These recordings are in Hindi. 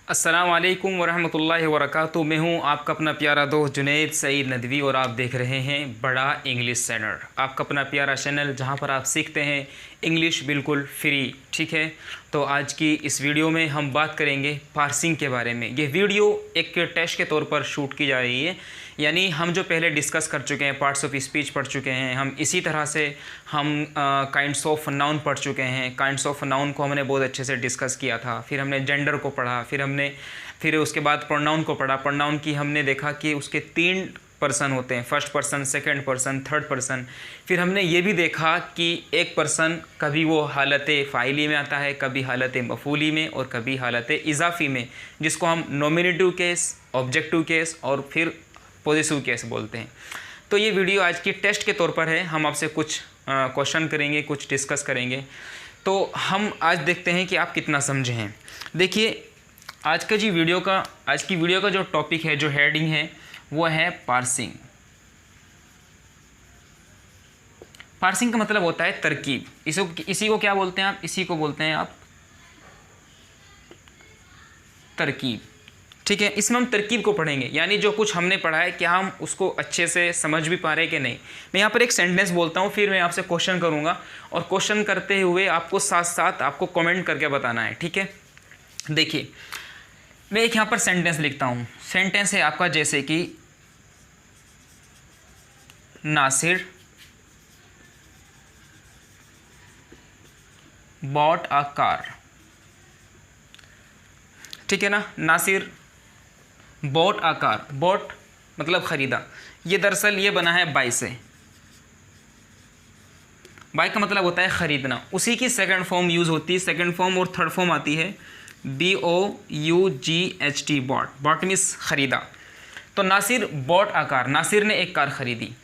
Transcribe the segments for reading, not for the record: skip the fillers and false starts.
अस्सलाम वालेकुम वरहमतुल्लाहि वबरकातुहू। मैं हूँ आपका अपना प्यारा दोस्त जुनैद सईद नदवी और आप देख रहे हैं बड़ा इंग्लिश चैनल, आपका अपना प्यारा चैनल जहाँ पर आप सीखते हैं इंग्लिश बिल्कुल फ्री। ठीक है, तो आज की इस वीडियो में हम बात करेंगे पार्सिंग के बारे में। ये वीडियो एक टेस्ट के तौर पर शूट की जा रही है, यानी हम जो पहले डिस्कस कर चुके हैं, पार्ट्स ऑफ स्पीच पढ़ चुके हैं, हम इसी तरह से हम काइंड्स ऑफ नाउन पढ़ चुके हैं। काइंड्स ऑफ नाउन को हमने बहुत अच्छे से डिस्कस किया था, फिर हमने जेंडर को पढ़ा, फिर उसके बाद प्रोनाउन को पढ़ा। प्रोनाउन की हमने देखा कि उसके 3 पर्सन होते हैं, first person, second person, third person. फिर हमने ये भी देखा कि एक पर्सन कभी वो हालत फ़ाइली में आता है, कभी हालत मफूली में और कभी हालत इजाफ़ी में, जिसको हम नॉमिनेटिव केस, ऑब्जेक्टिव केस और फिर पॉजिटिव केस बोलते हैं। तो ये वीडियो आज की टेस्ट के तौर पर है, हम आपसे कुछ क्वेश्चन करेंगे, कुछ डिस्कस करेंगे। तो हम आज देखते हैं कि आप कितना समझे हैं। देखिए आज की वीडियो का जो टॉपिक है, जो हेडिंग है, वो है पार्सिंग। पार्सिंग का मतलब होता है तरकीब। इसी को क्या बोलते हैं आप? इसी को बोलते हैं आप तरकीब। ठीक है, इसमें हम तरकीब को पढ़ेंगे, यानी जो कुछ हमने पढ़ा है क्या हम उसको अच्छे से समझ भी पा रहे हैं कि नहीं। मैं यहाँ पर एक सेंटेंस बोलता हूँ, फिर मैं आपसे क्वेश्चन करूँगा और क्वेश्चन करते हुए आपको साथ साथ आपको कमेंट करके बताना है। ठीक है, देखिए मैं एक यहाँ पर सेंटेंस लिखता हूँ। सेंटेंस है आपका जैसे कि नासिर बॉट अ कार। ठीक है ना, Nasir bought a car. Bought मतलब ख़रीदा। ये दरअसल ये बना है बाई से। बाई का मतलब होता है ख़रीदना। उसी की सेकंड फॉर्म यूज़ होती है, सेकंड फॉर्म और थर्ड फॉर्म आती है BOUGHT, बॉट। बॉट मीन्स ख़रीदा। तो Nasir bought a car, Nasir ने एक कार ख़रीदी।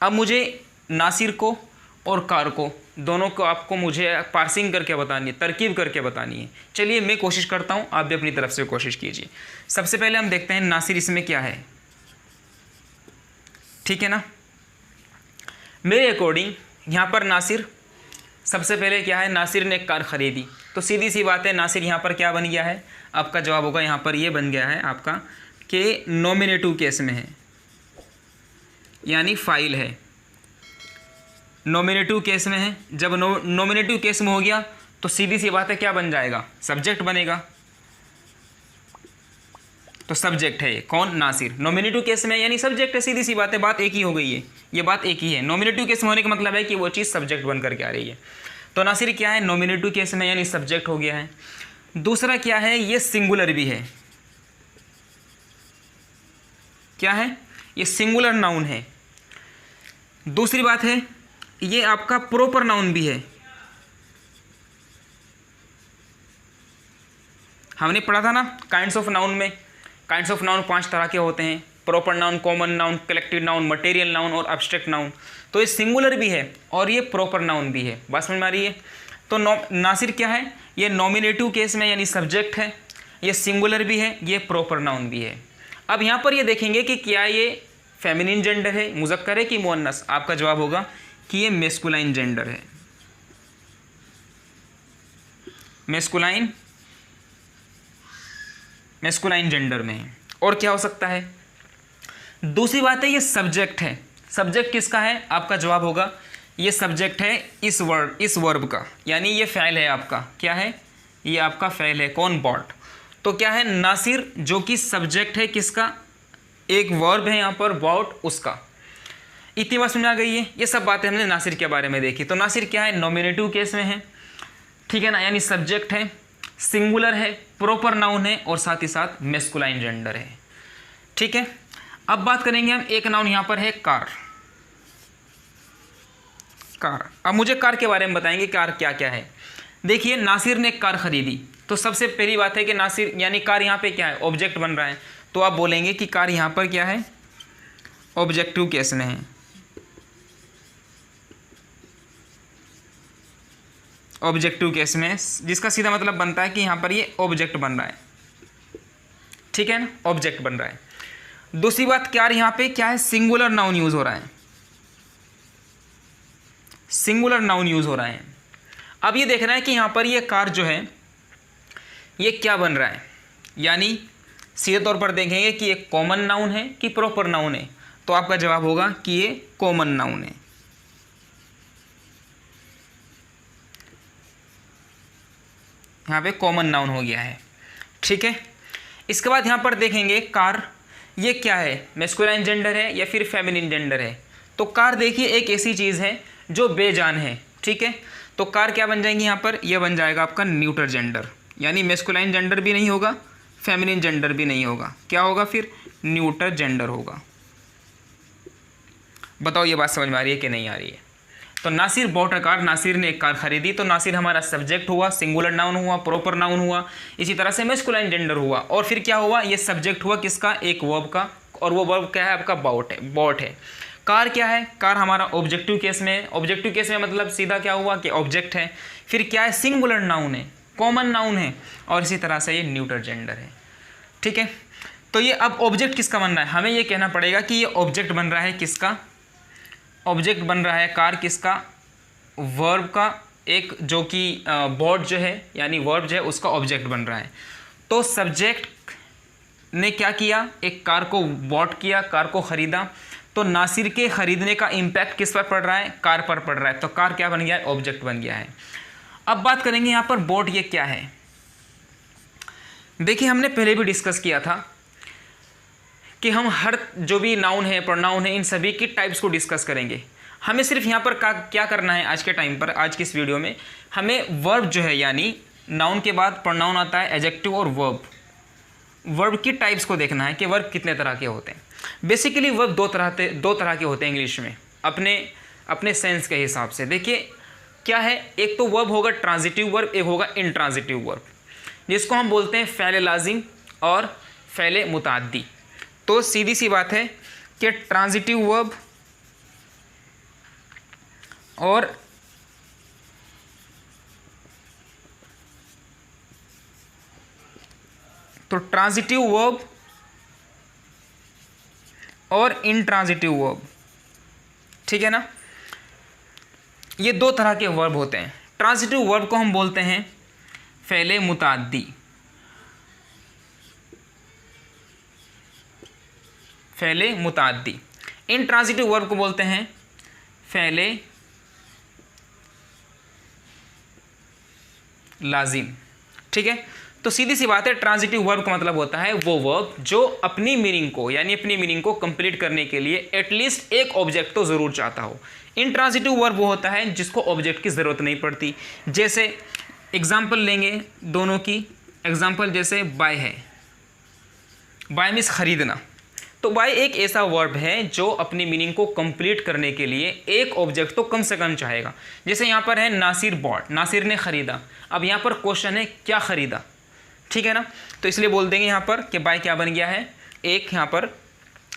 अब मुझे नासिर को और कार को दोनों को आपको मुझे पार्सिंग करके बतानी है, तरकीब करके बतानी है। चलिए मैं कोशिश करता हूँ, आप भी अपनी तरफ से कोशिश कीजिए। सबसे पहले हम देखते हैं नासिर इसमें क्या है। ठीक है ना, मेरे अकॉर्डिंग यहाँ पर नासिर सबसे पहले क्या है, नासिर ने एक कार ख़रीदी। तो सीधी सी बात है, नासिर यहाँ पर क्या बन गया है? आपका जवाब होगा यहाँ पर ये बन गया है आपका कि नॉमिनेटिव केस में है, यानी फाइल है, नॉमिनेटिव केस में है। जब नॉमिनेटिव केस में हो गया तो सीधी सी बात है क्या बन जाएगा? सब्जेक्ट बनेगा। तो सब्जेक्ट है कौन? नासिर। नॉमिनेटिव केस में यानी सब्जेक्ट है, सीधी सी बात है, बात एक ही हो गई है, ये बात एक ही है। नॉमिनेटिव केस में होने का मतलब है कि वो चीज़ सब्जेक्ट बन करके आ रही है। तो नासिर क्या है? नॉमिनेटिव केस में, यानी सब्जेक्ट हो गया है। दूसरा क्या है? ये सिंगुलर भी है। क्या है? ये सिंगुलर नाउन है। दूसरी बात है ये आपका प्रॉपर नाउन भी है। हमने पढ़ा था ना काइंड्स ऑफ नाउन में, काइंड्स ऑफ नाउन 5 तरह के होते हैं: proper noun, common noun, collective noun, material noun और एब्स्ट्रैक्ट नाउन। तो ये सिंगुलर भी है और ये प्रॉपर नाउन भी है। बात समझ में आ रही है? तो नासिर क्या है? ये नॉमिनेटिव केस में यानी सब्जेक्ट है, ये सिंगुलर भी है, ये प्रॉपर नाउन भी है। अब यहाँ पर ये देखेंगे कि क्या ये फेमिनिन जेंडर है, मुज़क्कर है कि मुअन्नस। आपका जवाब होगा कि ये मेस्कुलाइन जेंडर है, मेस्कुलाइन जेंडर में है। और क्या हो सकता है? दूसरी बात है ये सब्जेक्ट है। सब्जेक्ट किसका है? आपका जवाब होगा ये सब्जेक्ट है इस वर्ब का, यानी ये फ़ैल है आपका। क्या है? ये आपका फ़ैल है। कौन? बॉट। तो क्या है? नासिर जो कि सब्जेक्ट है किसका? एक वर्ब है यहाँ पर बॉट, उसका। इतनी बात समझ आ गई है? ये सब बातें हमने नासिर के बारे में देखी। तो नासिर क्या है? नॉमिनेटिव केस में है। ठीक है ना, यानी सब्जेक्ट है, सिंगुलर है, प्रॉपर नाउन है और साथ ही साथ मेस्कुलाइन जेंडर है। ठीक है, अब बात करेंगे हम एक नाउन यहाँ पर है कार। कार। अब मुझे कार के बारे में बताएंगे, कार क्या क्या है। देखिए नासिर ने एक कार खरीदी, तो सबसे पहली बात है कि नासिर यानी कार यहाँ पे क्या है? ऑब्जेक्ट बन रहा है। तो आप बोलेंगे कि कार यहाँ पर क्या है? ऑब्जेक्टिव केस में है। ऑब्जेक्टिव केस में, जिसका सीधा मतलब बनता है कि यहाँ पर ये ऑब्जेक्ट बन रहा है। ठीक है ना, ऑब्जेक्ट बन रहा है। दूसरी बात, कार यहाँ पे क्या है? सिंगुलर नाउन यूज़ हो रहा है, सिंगुलर नाउन यूज़ हो रहा है। अब ये देखना है कि यहाँ पर ये कार जो है ये क्या बन रहा है? यानी सीधे तौर पर देखेंगे कि ये कॉमन नाउन है कि प्रॉपर नाउन है, तो आपका जवाब होगा कि ये कॉमन नाउन है। यहाँ पे कॉमन नाउन हो गया है, ठीक है। इसके बाद यहाँ पर देखेंगे कार, ये क्या है, मैस्कुलाइन जेंडर है या फिर फेमिनिन जेंडर है। तो कार देखिए एक ऐसी चीज़ है जो बेजान है, ठीक है। तो कार क्या बन जाएंगी यहाँ पर, यह बन जाएगा आपका न्यूटर जेंडर, यानी मैस्कुलाइन जेंडर भी नहीं होगा, फेमिनिन जेंडर भी नहीं होगा, क्या होगा फिर, न्यूटर जेंडर होगा। बताओ ये बात समझ में आ रही है कि नहीं आ रही है। तो Nasir bought a car, Nasir ने एक कार खरीदी, तो नासिर हमारा सब्जेक्ट हुआ, सिंगुलर नाउन हुआ, प्रॉपर नाउन हुआ। इसी तरह से मैस्कुलाइन जेंडर हुआ, और फिर क्या हुआ, ये सब्जेक्ट हुआ किसका, एक वर्ब का, और वो वर्ब क्या है आपका, बॉट है। कार क्या है, कार हमारा ऑब्जेक्टिव केस में है। ऑब्जेक्टिव केस में मतलब सीधा क्या हुआ कि ऑब्जेक्ट है। फिर क्या है, सिंगुलर नाउन है, कॉमन नाउन है, और इसी तरह से ये न्यूटर जेंडर है, ठीक है। तो ये अब ऑब्जेक्ट किसका बन रहा है, हमें ये कहना पड़ेगा कि ये ऑब्जेक्ट बन रहा है किसका, ऑब्जेक्ट बन रहा है कार किसका, वर्ब का, एक जो कि बॉट जो है यानी वर्ब जो है उसका ऑब्जेक्ट बन रहा है। तो सब्जेक्ट ने क्या किया, एक कार को बॉट किया, कार को ख़रीदा, तो नासिर के ख़रीदने का इम्पैक्ट किस पर पड़ रहा है, कार पर पड़ रहा है। तो कार क्या बन गया है, ऑब्जेक्ट बन गया है। अब बात करेंगे यहाँ पर बॉट ये क्या है। देखिए हमने पहले भी डिस्कस किया था कि हम हर जो भी नाउन है, प्रोनाउन है, इन सभी की टाइप्स को डिस्कस करेंगे। हमें सिर्फ यहाँ पर क्या करना है आज के टाइम पर, आज की इस वीडियो में हमें वर्ब जो है, यानी नाउन के बाद प्रोनाउन आता है, एडजेक्टिव और वर्ब की टाइप्स को देखना है कि वर्ब कितने तरह के होते हैं। बेसिकली वर्ब दो तरह के होते हैं इंग्लिश में, अपने सेंस के हिसाब से। देखिए क्या है, एक तो वर्ब होगा ट्रांजिटिव वर्ब, एक होगा इंट्रांजिटिव वर्ब, जिसको हम बोलते हैं फ़ैल लाजिम और फ़ैल मुताद्दी। तो सीधी सी बात है कि ट्रांजिटिव वर्ब और ट्रांजिटिव वर्ब और इंट्रांजिटिव वर्ब, ठीक है ना, ये दो तरह के वर्ब होते हैं। ट्रांजिटिव वर्ब को हम बोलते हैं फ़ैल मुताद्दी, फ़ैल मुताद्दी। इंट्रांजिटिव वर्ब को बोलते हैं फ़ैल लाजिम, ठीक है। तो सीधी सी बात है, ट्रांजिटिव वर्ब का मतलब होता है वो वर्ब जो अपनी मीनिंग को, यानी अपनी मीनिंग को कंप्लीट करने के लिए एटलीस्ट एक ऑब्जेक्ट तो ज़रूर चाहता हो। इंट्रांजिटिव वर्ब वो होता है जिसको ऑब्जेक्ट की ज़रूरत नहीं पड़ती। जैसे एग्जाम्पल लेंगे दोनों की, एग्जाम्पल जैसे बाय है, बाय मीन्स खरीदना। तो बाय एक ऐसा वर्ब है जो अपनी मीनिंग को कंप्लीट करने के लिए एक ऑब्जेक्ट तो कम से कम चाहेगा। जैसे यहाँ पर है नासिर बॉट, नासिर ने ख़रीदा। अब यहाँ पर क्वेश्चन है क्या ख़रीदा, ठीक है ना। तो इसलिए बोल देंगे यहाँ पर कि बाय क्या बन गया है, एक यहाँ पर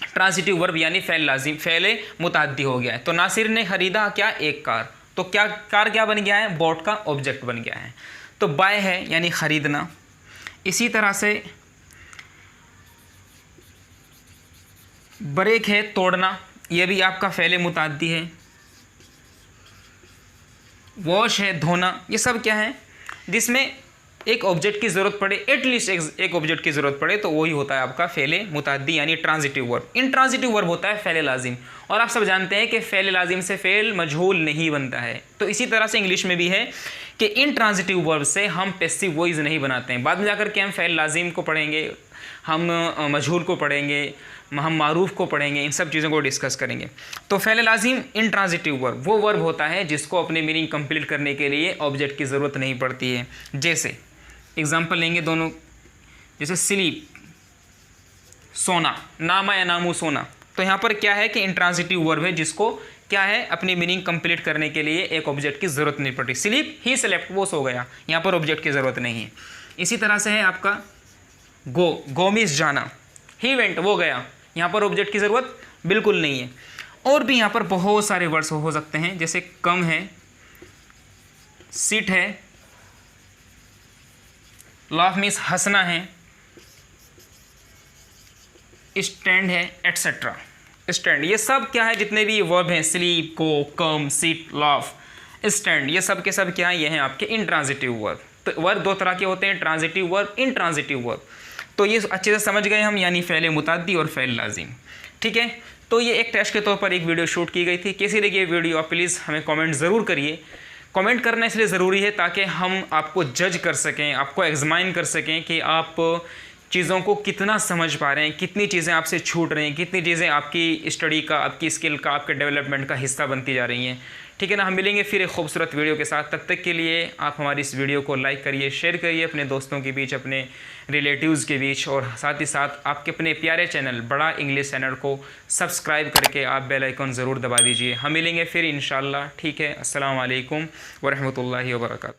ट्रांजिटिव वर्ब यानी फ़ैल लाजिम, फ़ैल मुताद्दी हो गया है। तो नासिर ने ख़रीदा क्या, एक कार। तो क्या कार क्या बन गया है, बॉट का ऑब्जेक्ट बन गया है। तो बाय है यानी ख़रीदना। इसी तरह से ब्रेक है तोड़ना, यह भी आपका फ़ैल मुताद्दी है। वॉश है धोना, ये सब क्या है जिसमें एक ऑब्जेक्ट की ज़रूरत पड़े, एटलीस्ट एक ऑब्जेक्ट की ज़रूरत पड़े, तो वही होता है आपका फ़ैल मुताद्दी यानी ट्रांजिटिव वर्ब। इंट्रांजिटिव वर्ब होता है फ़ैल लाजिम, और आप सब जानते हैं कि फ़ैल लाजिम से फ़ेल मजहूल नहीं बनता है। तो इसी तरह से इंग्लिश में भी है कि इंट्रांजिटिव वर्ब से हम पैसिव वॉइस नहीं बनाते हैं। बाद में जाकर के हम फ़ैल लाजिम को पढ़ेंगे, हम मजहूल को पढ़ेंगे, हम मारूफ को पढ़ेंगे, इन सब चीज़ों को डिस्कस करेंगे। तो फ़ैल लाजिम इंट्रांजिटिव वर्ब वो वर्ब होता है जिसको अपने मीनिंग कंप्लीट करने के लिए ऑब्जेक्ट की ज़रूरत नहीं पड़ती है। जैसे एग्जाम्पल लेंगे दोनों, जैसे स्लीप सोना, नामा या नामू सोना। तो यहाँ पर क्या है कि इंट्रांजिटिव वर्ब है जिसको क्या है अपनी मीनिंग कंप्लीट करने के लिए एक ऑब्जेक्ट की ज़रूरत नहीं पड़ती। स्लीप ही स्लेप्ट, वो सो गया, यहाँ पर ऑब्जेक्ट की ज़रूरत नहीं है। इसी तरह से है आपका गो मीन्स जाना, ही वेंट वो गया, यहाँ पर ऑब्जेक्ट की ज़रूरत बिल्कुल नहीं है। और भी यहाँ पर बहुत सारे वर्ड्स हो सकते हैं, जैसे कम है, सिट है, लाफ मीन्स हंसना है, स्टैंड है, एट्सेट्रा। स्टैंड, ये सब क्या है, जितने भी वर्ब हैं, स्लीप, गो, कम, सिट, लाफ, स्टैंड, ये सब के सब क्या है, ये हैं आपके इंट्रांजिटिव वर्ब। तो वर्ब दो तरह के होते हैं, ट्रांजिटिव वर्ब, इंट्रांजिटिव वर्ब। तो ये अच्छे से समझ गए हम, यानी फ़ेल मुतअद्दी और फ़ेल लाजिम। ठीक है, तो ये एक टेस्ट के तौर पर एक वीडियो शूट की गई थी। कैसी लगी ये वीडियो आप प्लीज़ हमें कमेंट ज़रूर करिए। कमेंट करना इसलिए ज़रूरी है ताकि हम आपको जज कर सकें, आपको एग्जामाइन कर सकें कि आप चीज़ों को कितना समझ पा रहे हैं, कितनी चीज़ें आपसे छूट रही हैं, कितनी चीज़ें आपकी स्टडी का, आपकी स्किल का, आपके डेवलपमेंट का हिस्सा बनती जा रही हैं। ठीक है ना, हम मिलेंगे फिर एक खूबसूरत वीडियो के साथ। तब तक के लिए आप हमारी इस वीडियो को लाइक करिए, शेयर करिए अपने दोस्तों के बीच, अपने रिलेटिव्स के बीच, और साथ ही साथ आपके अपने प्यारे चैनल बड़ा इंग्लिश चैनल को सब्सक्राइब करके आप बेल आइकन ज़रूर दबा दीजिए। हम मिलेंगे फिर इंशाल्लाह। ठीक है, अस्सलाम वालेकुम व रहमतुल्लाहि व बरकातहू।